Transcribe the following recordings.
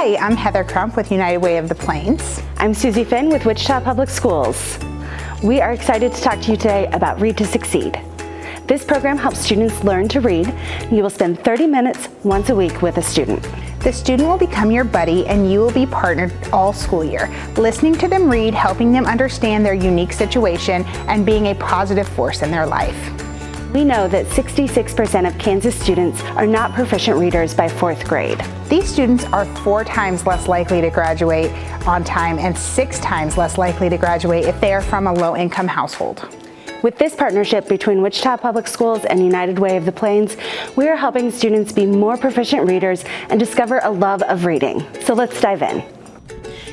Hi, I'm Heather Crump with United Way of the Plains. I'm Susie Finn with Wichita Public Schools. We are excited to talk to you today about Read to Succeed. This program helps students learn to read. You will spend 30 minutes once a week with a student. The student will become your buddy and you will be partnered all school year, listening to them read, helping them understand their unique situation, and being a positive force in their life. We know that 66% of Kansas students are not proficient readers by 4th grade. These students are 4 times less likely to graduate on time and 6 times less likely to graduate if they are from a low-income household. With this partnership between Wichita Public Schools and United Way of the Plains, we are helping students be more proficient readers and discover a love of reading. So let's dive in.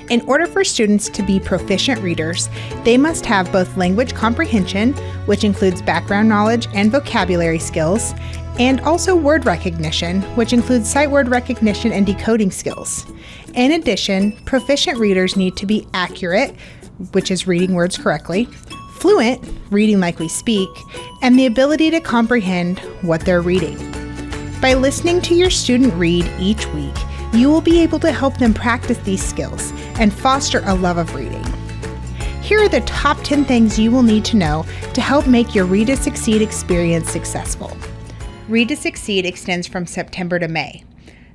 In order for students to be proficient readers, they must have both language comprehension, which includes background knowledge and vocabulary skills, and also word recognition, which includes sight word recognition and decoding skills. In addition, proficient readers need to be accurate, which is reading words correctly, fluent, reading like we speak, and the ability to comprehend what they're reading. By listening to your student read each week, you will be able to help them practice these skills and foster a love of reading. Here are the top 10 things you will need to know to help make your Read to Succeed experience successful. Read to Succeed extends from September to May.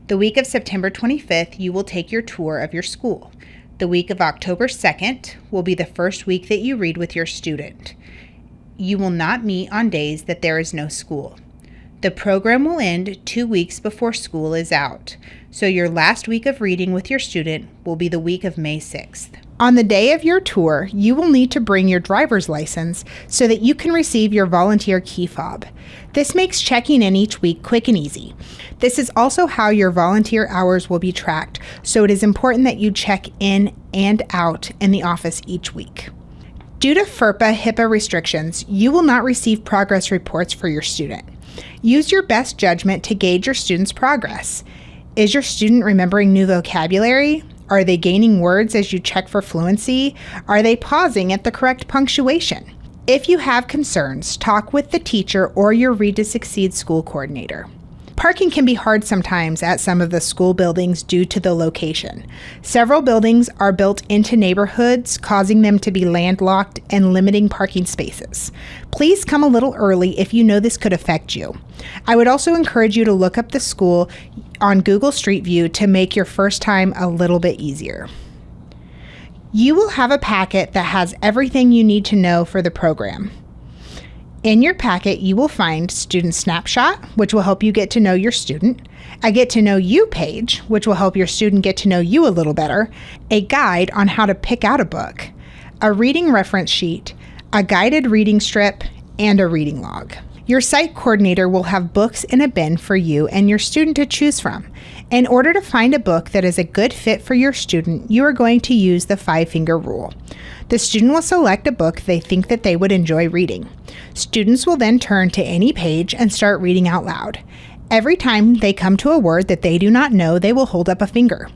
The week of September 25th, you will take your tour of your school. The week of October 2nd will be the first week that you read with your student. You will not meet on days that there is no school. The program will end 2 weeks before school is out, so your last week of reading with your student will be the week of May 6th. On the day of your tour, you will need to bring your driver's license so that you can receive your volunteer key fob. This makes checking in each week quick and easy. This is also how your volunteer hours will be tracked, so it is important that you check in and out in the office each week. Due to FERPA HIPAA restrictions, you will not receive progress reports for your student. Use your best judgment to gauge your student's progress. Is your student remembering new vocabulary? Are they gaining words as you check for fluency? Are they pausing at the correct punctuation? If you have concerns, talk with the teacher or your Read to Succeed school coordinator. Parking can be hard sometimes at some of the school buildings due to the location. Several buildings are built into neighborhoods, causing them to be landlocked and limiting parking spaces. Please come a little early if you know this could affect you. I would also encourage you to look up the school on Google Street View to make your first time a little bit easier. You will have a packet that has everything you need to know for the program. In your packet, you will find Student Snapshot, which will help you get to know your student, a Get to Know You page, which will help your student get to know you a little better, a guide on how to pick out a book, a reading reference sheet, a guided reading strip, and a reading log. Your site coordinator will have books in a bin for you and your student to choose from. In order to find a book that is a good fit for your student, you are going to use the 5-finger rule. The student will select a book they think that they would enjoy reading. Students will then turn to any page and start reading out loud. Every time they come to a word that they do not know, they will hold up a finger.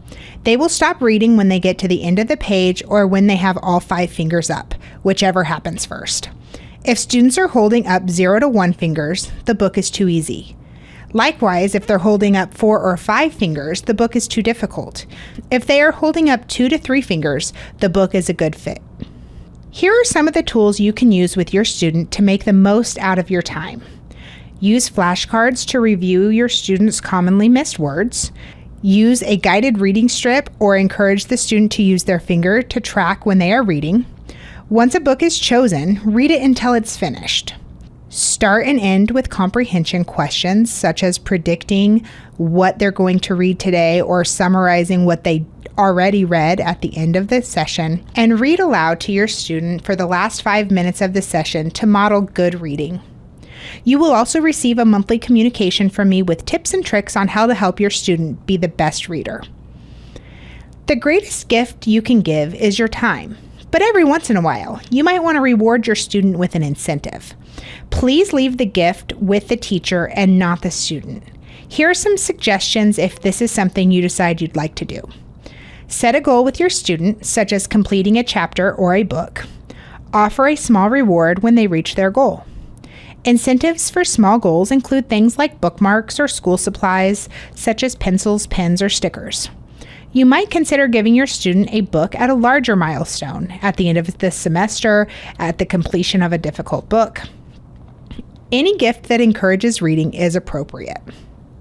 They will stop reading when they get to the end of the page or when they have all 5 fingers up, whichever happens first. If students are holding up 0 to 1 fingers, the book is too easy. Likewise, if they're holding up 4 or 5 fingers, the book is too difficult. If they are holding up 2 to 3 fingers, the book is a good fit. Here are some of the tools you can use with your student to make the most out of your time. Use flashcards to review your student's commonly missed words. Use a guided reading strip or encourage the student to use their finger to track when they are reading. Once a book is chosen, read it until it's finished. Start and end with comprehension questions, such as predicting what they're going to read today or summarizing what they already read at the end of the session, and read aloud to your student for the last 5 minutes of the session to model good reading. You will also receive a monthly communication from me with tips and tricks on how to help your student be the best reader. The greatest gift you can give is your time. But every once in a while, you might want to reward your student with an incentive. Please leave the gift with the teacher and not the student. Here are some suggestions if this is something you decide you'd like to do. Set a goal with your student, such as completing a chapter or a book. Offer a small reward when they reach their goal. Incentives for small goals include things like bookmarks or school supplies, such as pencils, pens, or stickers. You might consider giving your student a book at a larger milestone, at the end of the semester, at the completion of a difficult book. Any gift that encourages reading is appropriate.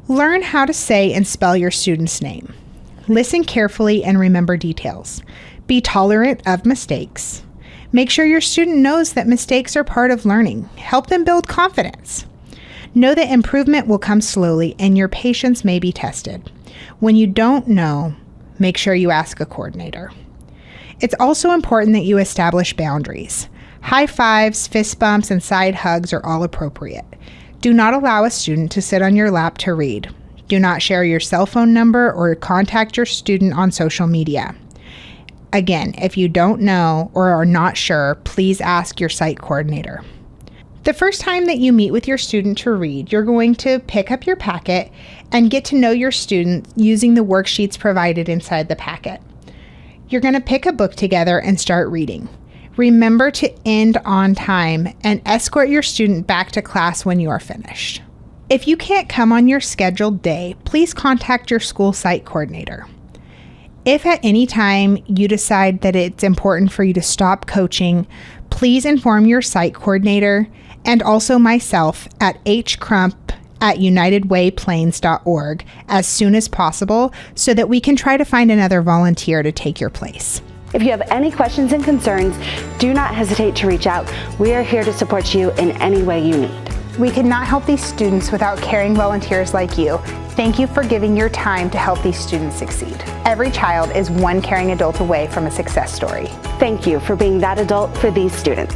Learn how to say and spell your student's name. Listen carefully and remember details. Be tolerant of mistakes. Make sure your student knows that mistakes are part of learning. Help them build confidence. Know that improvement will come slowly and your patience may be tested. When you don't know, make sure you ask a coordinator. It's also important that you establish boundaries. High fives, fist bumps, and side hugs are all appropriate. Do not allow a student to sit on your lap to read. Do not share your cell phone number or contact your student on social media. Again, if you don't know or are not sure, please ask your site coordinator. The first time that you meet with your student to read, you're going to pick up your packet and get to know your student using the worksheets provided inside the packet. You're going to pick a book together and start reading. Remember to end on time and escort your student back to class when you are finished. If you can't come on your scheduled day, please contact your school site coordinator. If at any time you decide that it's important for you to stop coaching, please inform your site coordinator and also myself at hcrump@unitedwayplains.org as soon as possible so that we can try to find another volunteer to take your place. If you have any questions and concerns, do not hesitate to reach out. We are here to support you in any way you need. We could not help these students without caring volunteers like you. Thank you for giving your time to help these students succeed. Every child is one caring adult away from a success story. Thank you for being that adult for these students.